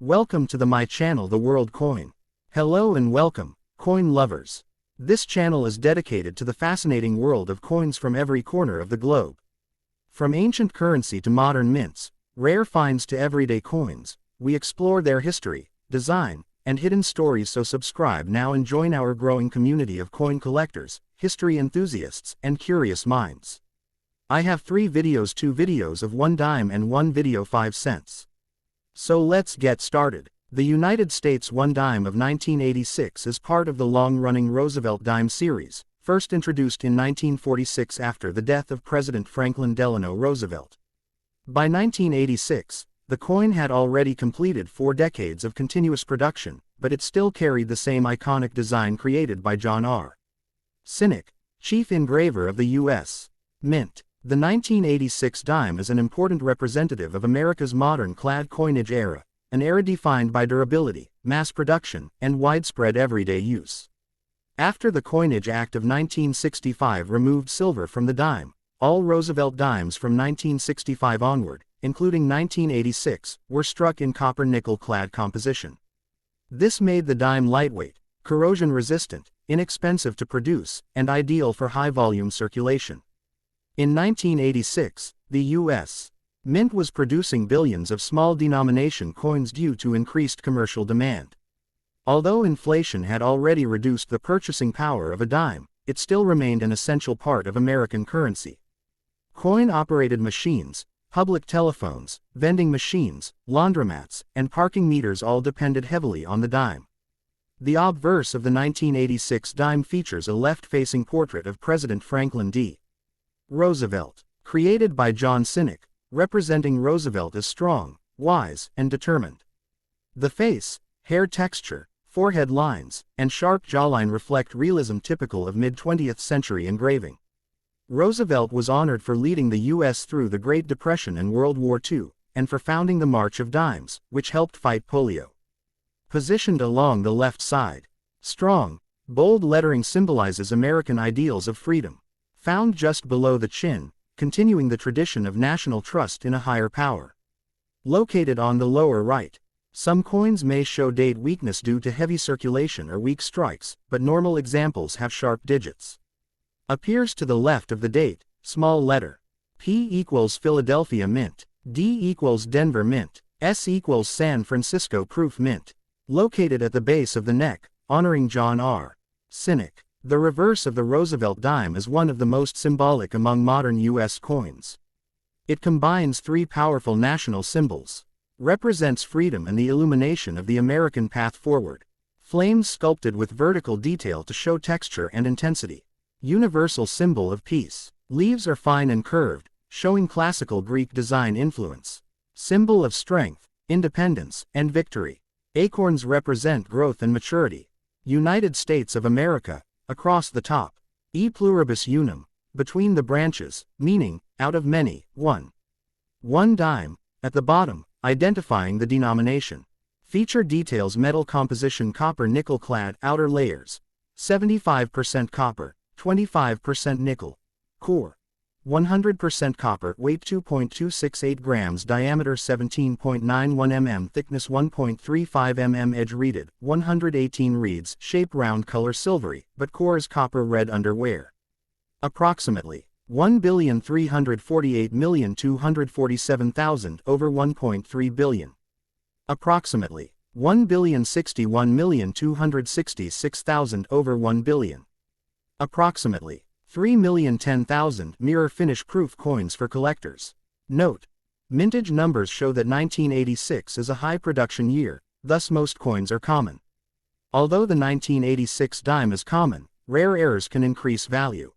Welcome to my channel, The World Coin. Hello and welcome, coin lovers. This channel is dedicated to the fascinating world of coins from every corner of the globe. From ancient currency to modern mints, rare finds to everyday coins, we explore their history, design, and hidden stories. So subscribe now and join our growing community of coin collectors, history enthusiasts, and curious minds. I have 3 videos, 2 videos of 1 dime and 1 video 5 cents. So let's get started. The United States 1 dime of 1986 is part of the long-running Roosevelt Dime series, first introduced in 1946 after the death of President Franklin Delano Roosevelt. By 1986, the coin had already completed 4 decades of continuous production, but it still carried the same iconic design created by John R. Sinek, chief engraver of the U.S. Mint. The 1986 dime is an important representative of America's modern clad coinage era, an era defined by durability, mass production, and widespread everyday use. After the Coinage Act of 1965 removed silver from the dime, all Roosevelt dimes from 1965 onward, including 1986, were struck in copper-nickel clad composition. This made the dime lightweight, corrosion-resistant, inexpensive to produce, and ideal for high-volume circulation. In 1986, the U.S. Mint was producing billions of small denomination coins due to increased commercial demand. Although inflation had already reduced the purchasing power of a dime, it still remained an essential part of American currency. Coin-operated machines, public telephones, vending machines, laundromats, and parking meters all depended heavily on the dime. The obverse of the 1986 dime features a left-facing portrait of President Franklin D. Roosevelt, created by John Sinek, representing Roosevelt as strong, wise, and determined. The face, hair texture, forehead lines, and sharp jawline reflect realism typical of mid-20th century engraving. Roosevelt was honored for leading the U.S. through the Great Depression and World War II, and for founding the March of Dimes, which helped fight polio. Positioned along the left side, strong, bold lettering symbolizes American ideals of freedom. Found just below the chin, continuing the tradition of national trust in a higher power. Located on the lower right, some coins may show date weakness due to heavy circulation or weak strikes, but normal examples have sharp digits. Appears to the left of the date, small letter. P equals Philadelphia Mint, D equals Denver Mint, S equals San Francisco Proof Mint. Located at the base of the neck, honoring John R. Sinek. The reverse of the Roosevelt dime is one of the most symbolic among modern U.S. coins. It combines 3 powerful national symbols. Represents freedom and the illumination of the American path forward. Flames sculpted with vertical detail to show texture and intensity. Universal symbol of peace. Leaves are fine and curved, showing classical Greek design influence. Symbol of strength, independence, and victory. Acorns represent growth and maturity. United States of America. Across the top, e pluribus unum, between the branches, meaning, out of many, one. 1 dime, at the bottom, identifying the denomination. Feature details metal composition copper-nickel clad outer layers, 75% copper, 25% nickel. Core, 100% copper, weight 2.268 grams, diameter 17.91 mm, thickness 1.35 mm, edge reeded, 118 reeds, shape round, color silvery, but core is copper red underwear. Approximately 1,348,247,000 over 1.3 billion. Approximately 1,061,266,000 over 1 billion. Approximately 3,010,000 mirror finish proof coins for collectors. Note: mintage numbers show that 1986 is a high production year, thus most coins are common. Although the 1986 dime is common, rare errors can increase value.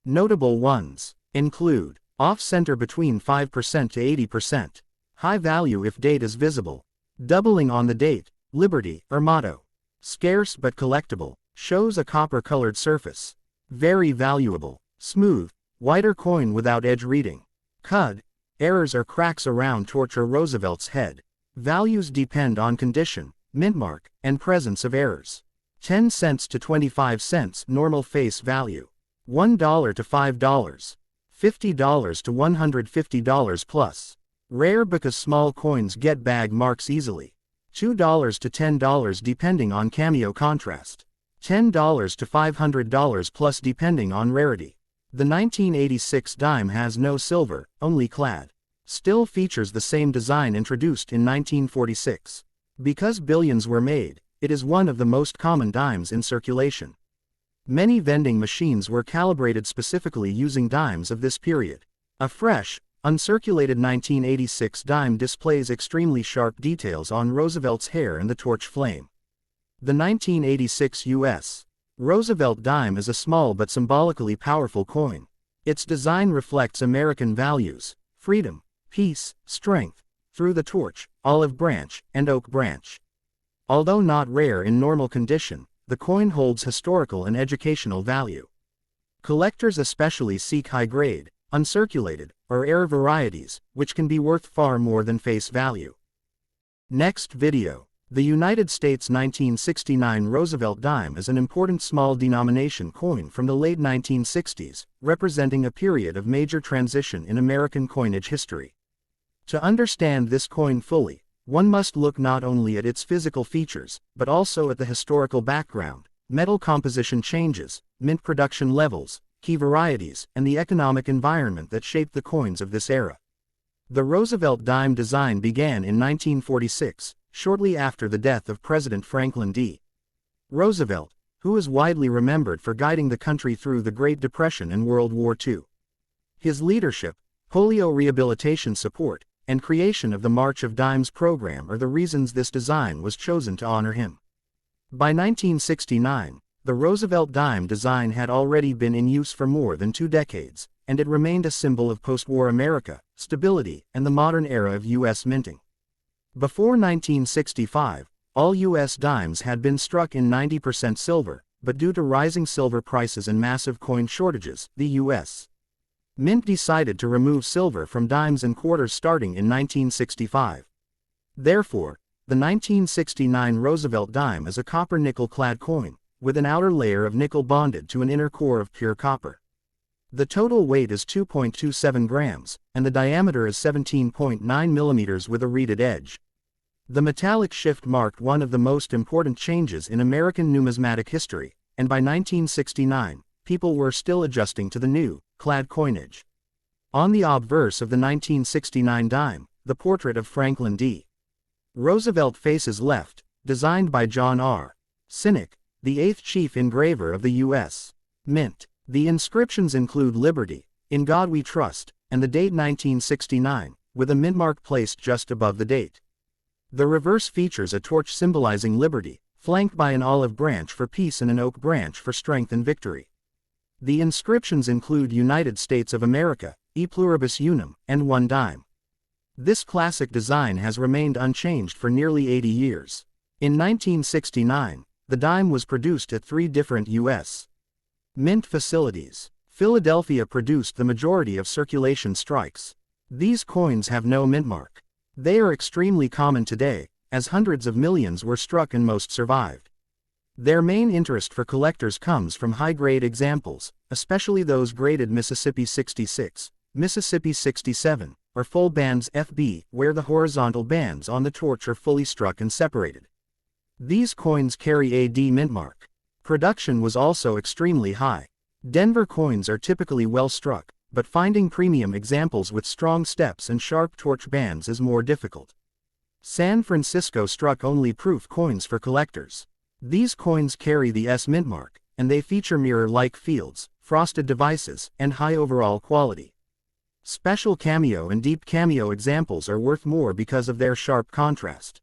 Notable ones include off-center between 5% to 80%, high value if date is visible, doubling on the date, liberty or motto, scarce but collectible, shows a copper-colored surface. Very valuable, smooth, whiter coin without edge reading. Cud, errors or cracks around torture Roosevelt's head. Values depend on condition, mint mark, and presence of errors. 10 cents to 25 cents normal face value. $1 to $5. $50 to $150 plus. Rare because small coins get bag marks easily. $2 to $10 depending on cameo contrast. $10 to $500 plus depending on rarity. The 1986 dime has no silver, only clad. Still features the same design introduced in 1946. Because billions were made, it is one of the most common dimes in circulation. Many vending machines were calibrated specifically using dimes of this period. A fresh, uncirculated 1986 dime displays extremely sharp details on Roosevelt's hair and the torch flame. The 1986 U.S. Roosevelt Dime is a small but symbolically powerful coin. Its design reflects American values: freedom, peace, strength, through the torch, olive branch, and oak branch. Although not rare in normal condition, the coin holds historical and educational value. Collectors especially seek high-grade, uncirculated, or rare varieties, which can be worth far more than face value. Next video. The United States 1969 Roosevelt Dime is an important small denomination coin from the late 1960s, representing a period of major transition in American coinage history. To understand this coin fully, one must look not only at its physical features, but also at the historical background, metal composition changes, mint production levels, key varieties, and the economic environment that shaped the coins of this era. The Roosevelt dime design began in 1946, shortly after the death of President Franklin D. Roosevelt, who is widely remembered for guiding the country through the Great Depression and World War II. His leadership, polio rehabilitation support, and creation of the March of Dimes program are the reasons this design was chosen to honor him. By 1969, the Roosevelt dime design had already been in use for more than 2 decades, and it remained a symbol of post-war America, stability, and the modern era of U.S. minting. Before 1965, all U.S. dimes had been struck in 90% silver, but due to rising silver prices and massive coin shortages, the U.S. Mint decided to remove silver from dimes and quarters starting in 1965. Therefore, the 1969 Roosevelt dime is a copper-nickel clad coin, with an outer layer of nickel bonded to an inner core of pure copper. The total weight is 2.27 grams, and the diameter is 17.9 millimeters with a reeded edge. The metallic shift marked one of the most important changes in American numismatic history, and by 1969, people were still adjusting to the new, clad coinage. On the obverse of the 1969 dime, the portrait of Franklin D. Roosevelt faces left, designed by John R. Sinnock, the 8th chief engraver of the U.S. Mint. The inscriptions include Liberty, In God We Trust, and the date 1969, with a mintmark placed just above the date. The reverse features a torch symbolizing liberty, flanked by an olive branch for peace and an oak branch for strength and victory. The inscriptions include United States of America, E Pluribus Unum, and 1 dime. This classic design has remained unchanged for nearly 80 years. In 1969, the dime was produced at 3 different U.S. Mint facilities. Philadelphia produced the majority of circulation strikes. These coins have no mintmark. They are extremely common today, as hundreds of millions were struck and most survived. Their main interest for collectors comes from high-grade examples, especially those graded Mississippi 66, Mississippi 67, or full bands FB, where the horizontal bands on the torch are fully struck and separated. These coins carry a D mintmark. Production was also extremely high. Denver coins are typically well struck, but finding premium examples with strong steps and sharp torch bands is more difficult. San Francisco struck only proof coins for collectors. These coins carry the S mintmark, and they feature mirror-like fields, frosted devices, and high overall quality. Special cameo and deep cameo examples are worth more because of their sharp contrast.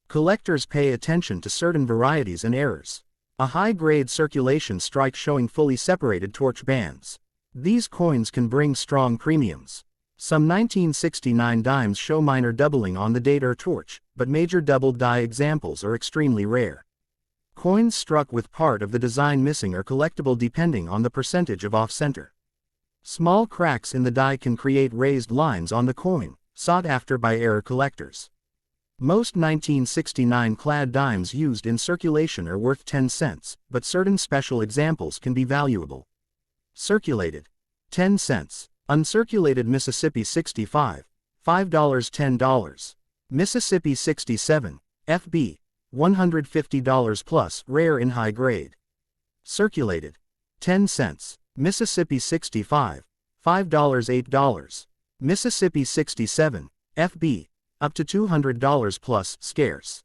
Collectors pay attention to certain varieties and errors. A high-grade circulation strike showing fully separated torch bands. These coins can bring strong premiums. Some 1969 dimes show minor doubling on the date or torch, but major doubled die examples are extremely rare. Coins struck with part of the design missing are collectible depending on the percentage of off-center. Small cracks in the die can create raised lines on the coin, sought after by error collectors. Most 1969 clad dimes used in circulation are worth 10 cents, but certain special examples can be valuable. Circulated, 10 cents. Uncirculated Mississippi 65, $5 $10. Mississippi 67, FB, $150 plus, rare in high grade. Circulated, 10 cents. Mississippi 65, $5 $8. Mississippi 67, FB, up to $200 plus, scarce.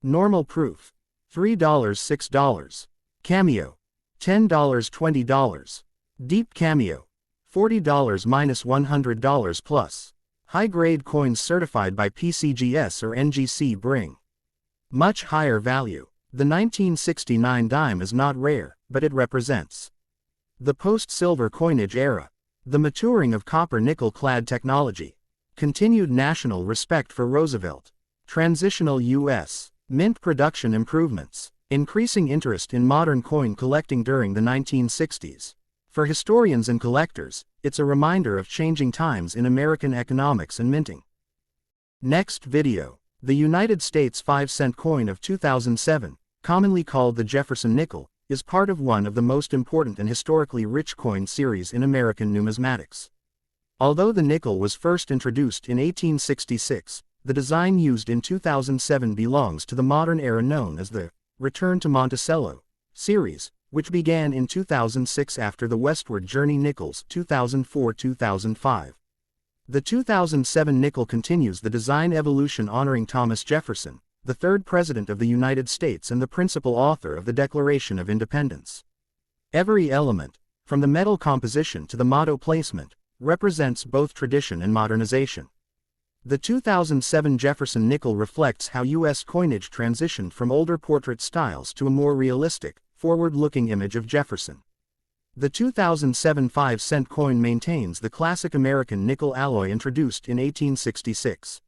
Normal proof, $3 $6. Cameo, $10 $20. Deep Cameo, $40 minus $100 plus. High-grade coins certified by PCGS or NGC bring much higher value. The 1969 dime is not rare, but it represents the post-silver coinage era, the maturing of copper-nickel-clad technology, continued national respect for Roosevelt, transitional U.S. mint production improvements, increasing interest in modern coin collecting during the 1960s. For historians and collectors, it's a reminder of changing times in American economics and minting. Next video. The United States 5-cent coin of 2007, commonly called the Jefferson Nickel, is part of one of the most important and historically rich coin series in American numismatics. Although the nickel was first introduced in 1866, the design used in 2007 belongs to the modern era known as the Return to Monticello series, which began in 2006 after the Westward Journey Nickels 2004-2005. The 2007 nickel continues the design evolution honoring Thomas Jefferson, the third President of the United States and the principal author of the Declaration of Independence. Every element, from the metal composition to the motto placement, represents both tradition and modernization. The 2007 Jefferson nickel reflects how U.S. coinage transitioned from older portrait styles to a more realistic, forward-looking image of Jefferson. The 2007 5-cent coin maintains the classic American nickel alloy introduced in 1866.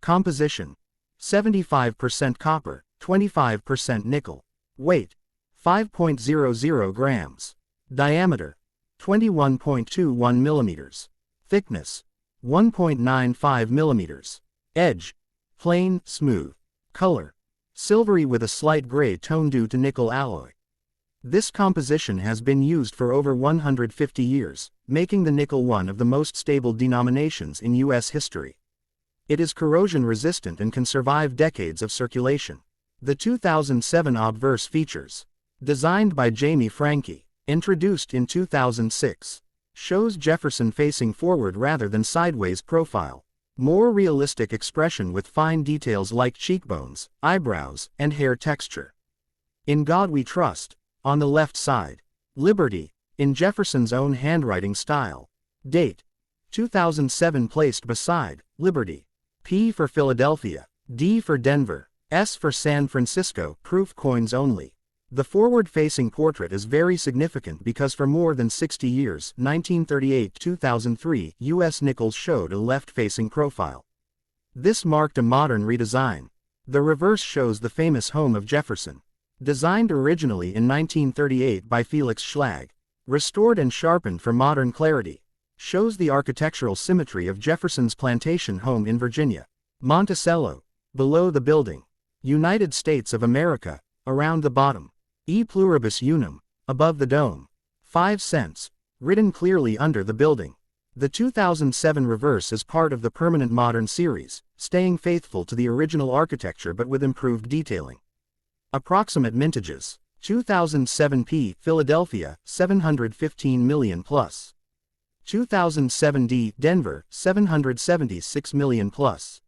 Composition: 75% copper, 25% nickel. Weight: 5.00 grams. Diameter: 21.21 millimeters. Thickness: 1.95 millimeters. Edge: plain, smooth. Color: silvery with a slight gray tone due to nickel alloy. This composition has been used for over 150 years, making the nickel one of the most stable denominations in U.S. history. It is corrosion resistant and can survive decades of circulation. The 2007 obverse features, designed by Jamie Franke, introduced in 2006, shows Jefferson facing forward rather than sideways profile. More realistic expression with fine details like cheekbones, eyebrows, and hair texture. In God We Trust, on the left side. Liberty, in Jefferson's own handwriting style. Date: 2007, placed beside Liberty. P for Philadelphia, D for Denver, S for San Francisco. Proof coins only. The forward-facing portrait is very significant because for more than 60 years, 1938-2003, U.S. nickels showed a left-facing profile. This marked a modern redesign. The reverse shows the famous home of Jefferson. Designed originally in 1938 by Felix Schlag, restored and sharpened for modern clarity, shows the architectural symmetry of Jefferson's plantation home in Virginia. Monticello, below the building. United States of America, around the bottom. E pluribus unum, above the dome. 5 cents, written clearly under the building. The 2007 reverse is part of the permanent modern series, staying faithful to the original architecture but with improved detailing. Approximate mintages: 2007 P. Philadelphia, 715 million plus. 2007 D. Denver, 776 million plus.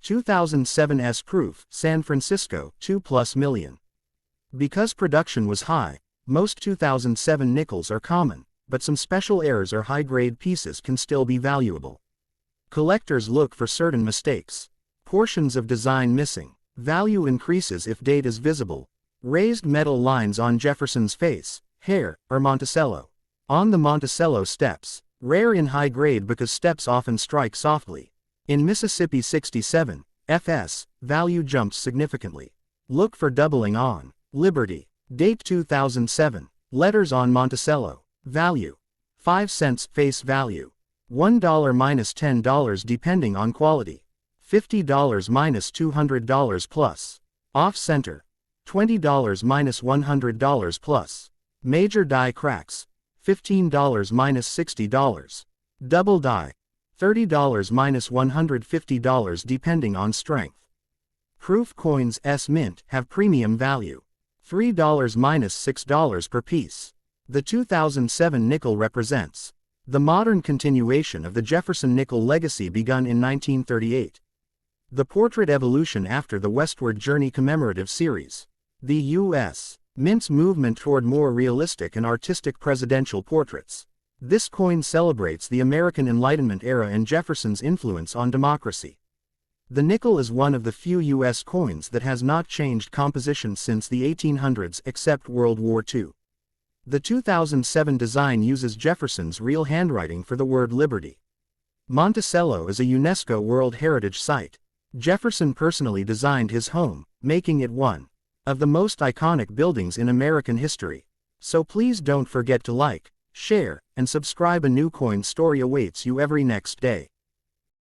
2007 S. Proof, San Francisco, 2+ million. Because production was high, most 2007 nickels are common, but some special errors or high-grade pieces can still be valuable. Collectors look for certain mistakes. Portions of design missing. Value increases if date is visible. Raised metal lines on Jefferson's face, hair, or Monticello. On the Monticello steps. Rare in high grade because steps often strike softly. In Mississippi 67, FS, value jumps significantly. Look for doubling on Liberty. Date 2007. Letters on Monticello. Value: 5 cents face value. $1 minus $10 depending on quality. $50 minus $200 plus. Off-center. $20 minus $100 plus. Major die cracks. $15 minus $60. Double die. $30 minus $150 depending on strength. Proof coins S mint have premium value. $3 minus $6 per piece. The 2007 nickel represents the modern continuation of the Jefferson Nickel legacy begun in 1938. The portrait evolution after the Westward Journey commemorative series. The U.S. Mint's movement toward more realistic and artistic presidential portraits. This coin celebrates the American Enlightenment era and Jefferson's influence on democracy. The nickel is one of the few U.S. coins that has not changed composition since the 1800s except World War II. The 2007 design uses Jefferson's real handwriting for the word liberty. Monticello is a UNESCO World Heritage Site. Jefferson personally designed his home, making it one of the most iconic buildings in American history. So please don't forget to like, share, and subscribe. A new coin story awaits you every next day.